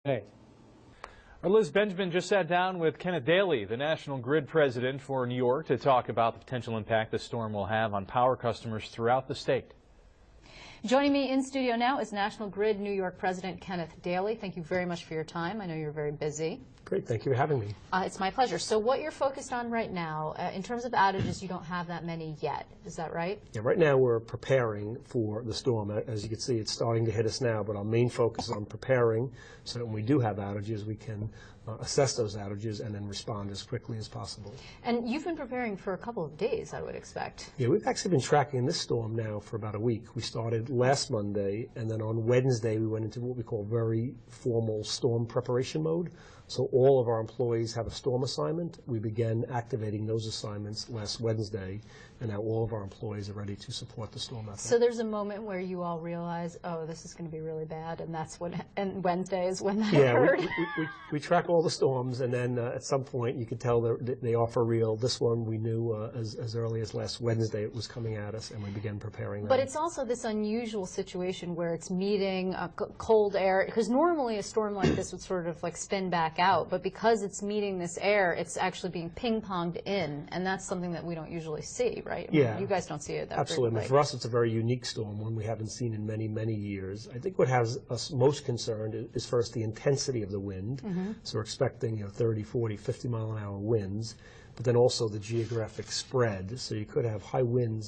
Hey. Our Liz Benjamin just sat down with Kenneth Daly, the National Grid president for New York, to talk about the potential impact the storm will have on power customers throughout the state. Joining me in studio now is National Grid New York President Kenneth Daly. Thank you very much for your time. I know you're very busy. Great, thank you for having me. It's my pleasure. So what you're focused on right now, in terms of outages, you don't have that many yet. Is that right? Yeah, right now we're preparing for the storm. As you can see, it's starting to hit us now, but our main focus is on preparing so that when we do have outages, we can assess those outages and then respond as quickly as possible. And you've been preparing for a couple of days, I would expect. Yeah, we've actually been tracking this storm now for about a week. We started last Monday, and then on Wednesday we went into what we call very formal storm preparation mode. So all of our employees have a storm assignment. We began activating those assignments last Wednesday, and now all of our employees are ready to support the storm effort. So there's a moment where you all realize, oh, this is going to be really bad, and that's when, and Wednesday is when that occurred? Yeah, we track all the storms, and then at some point you can tell they are for real. This one we knew as early as last Wednesday it was coming at us, and we began preparing that. But it's also this unusual situation where it's meeting cold air, because normally a storm like this would sort of like spin back out, but because it's meeting this air, it's actually being ping-ponged in, and that's something that we don't usually see, right? I mean, yeah. You guys don't see it that absolutely. frequently. For us, it's a very unique storm, one we haven't seen in many, many years. I think what has us most concerned is first the intensity of the wind. Mm-hmm. So we're expecting 30, 40, 50 mile an hour winds, but then also the geographic spread. So you could have high winds,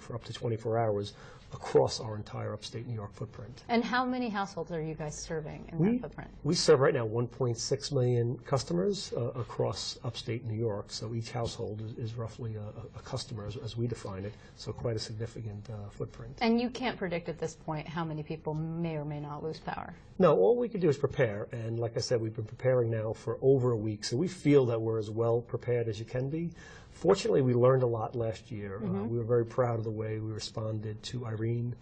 for up to 24 hours across our entire upstate New York footprint. And how many households are you guys serving in that footprint? We serve right now 1.6 million customers across upstate New York. So each household is roughly a customer as we define it. So quite a significant footprint. And you can't predict at this point how many people may or may not lose power? No, all we can do is prepare. And like I said, we've been preparing now for over a week. So we feel that we're as well prepared as you can be. Fortunately, we learned a lot last year. Mm-hmm. We were very proud of the way we responded to Irene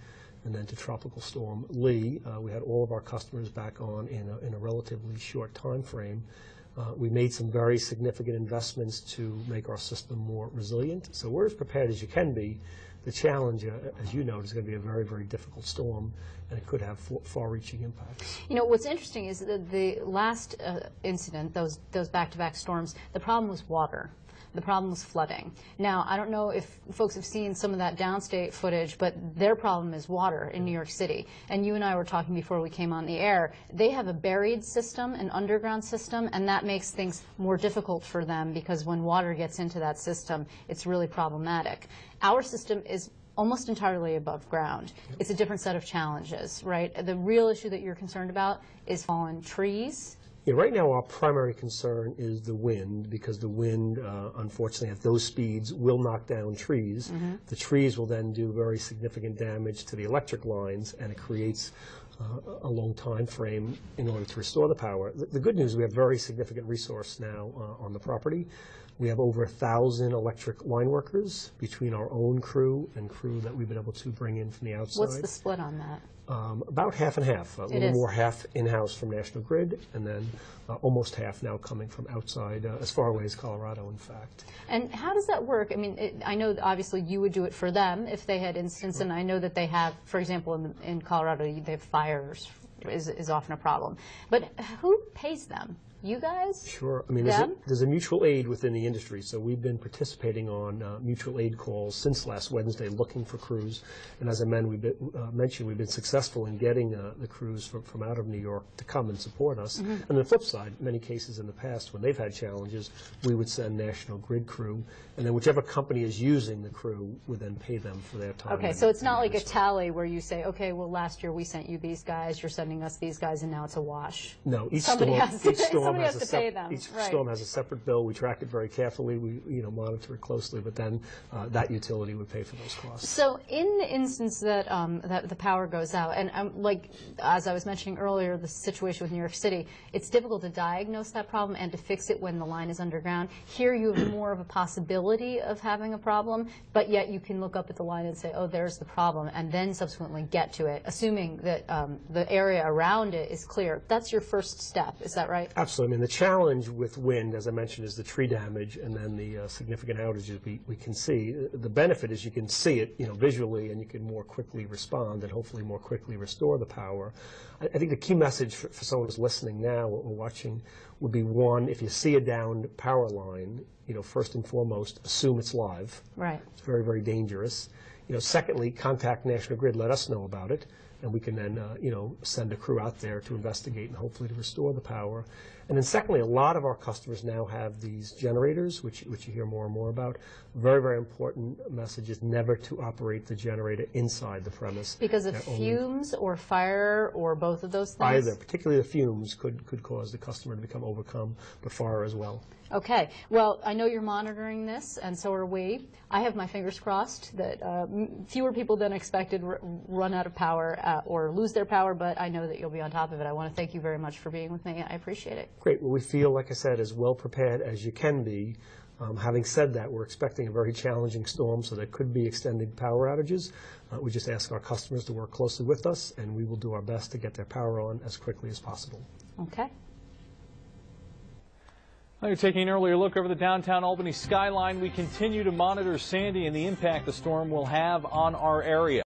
and then to Tropical Storm Lee. We had all of our customers back on in a relatively short time frame. We made some very significant investments to make our system more resilient. So we're as prepared as you can be. The challenge, as you know, is going to be a very, very difficult storm, and it could have far-reaching impacts. You know, what's interesting is that the last incident, those back-to-back storms, the problem was water. The problem was flooding. Now, I don't know if folks have seen some of that downstate footage, but their problem is water in New York City. And you and I were talking before we came on the air. They have a buried system, an underground system, and that makes things more difficult for them because when water gets into that system, it's really problematic. Our system is almost entirely above ground. It's a different set of challenges, right? The real issue that you're concerned about is fallen trees. Yeah, right now our primary concern is the wind, because the wind, unfortunately, at those speeds will knock down trees. Mm-hmm. The trees will then do very significant damage to the electric lines, and it creates a long time frame in order to restore the power. The good news, we have very significant resource now on the property. We have over 1,000 electric line workers between our own crew and crew that we've been able to bring in from the outside. What's the split on that? About half and half. A little more half in-house from National Grid, and then almost half now coming from outside, as far away as Colorado, in fact. And how does that work? I mean, I know obviously you would do it for them if they had incidents, sure. And I know that they have, for example, in Colorado, they have fires is often a problem. But who pays them? You guys? Sure. I mean, there's a mutual aid within the industry, so we've been participating on mutual aid calls since last Wednesday looking for crews. And as I mentioned, we've been successful in getting the crews from out of New York to come and support us. Mm-hmm. And on the flip side, many cases in the past when they've had challenges, we would send National Grid crew, and then whichever company is using the crew would then pay them for their time. Okay, so it's not like a tally where you say, okay, well, last year we sent you these guys, you're sending us these guys, and now it's a wash. No, each storm has a separate bill. We track it very carefully. We monitor it closely, but then that utility would pay for those costs. So in the instance that that the power goes out, and like as I was mentioning earlier, the situation with New York City, it's difficult to diagnose that problem and to fix it when the line is underground. Here you have more of a possibility of having a problem, but yet you can look up at the line and say, oh, there's the problem, and then subsequently get to it, assuming that the area area around it is clear. That's your first step, is that right? Absolutely. I mean, the challenge with wind, as I mentioned, is the tree damage and then the significant outages we can see. The benefit is you can see it, visually, and you can more quickly respond and hopefully more quickly restore the power. I think the key message for someone who's listening now or watching would be, one, if you see a downed power line, first and foremost, assume it's live. Right. It's very, very dangerous. Secondly, contact National Grid, let us know about it, and we can then, send a crew out there to investigate and hopefully to restore the power. And then secondly, a lot of our customers now have these generators, which you hear more and more about. Very, very important message is never to operate the generator inside the premise. Because of fumes or fire or both of those things? Either, particularly the fumes could cause the customer to become overcome, but fire as well. Okay. Well, I know you're monitoring this, and so are we. I have my fingers crossed that fewer people than expected run out of power or lose their power, but I know that you'll be on top of it. I want to thank you very much for being with me. I appreciate it. Great. Well, we feel, like I said, as well prepared as you can be. Having said that, we're expecting a very challenging storm, so there could be extended power outages. We just ask our customers to work closely with us, and we will do our best to get their power on as quickly as possible. Okay. Now you're taking an earlier look over the downtown Albany skyline. We continue to monitor Sandy and the impact the storm will have on our area.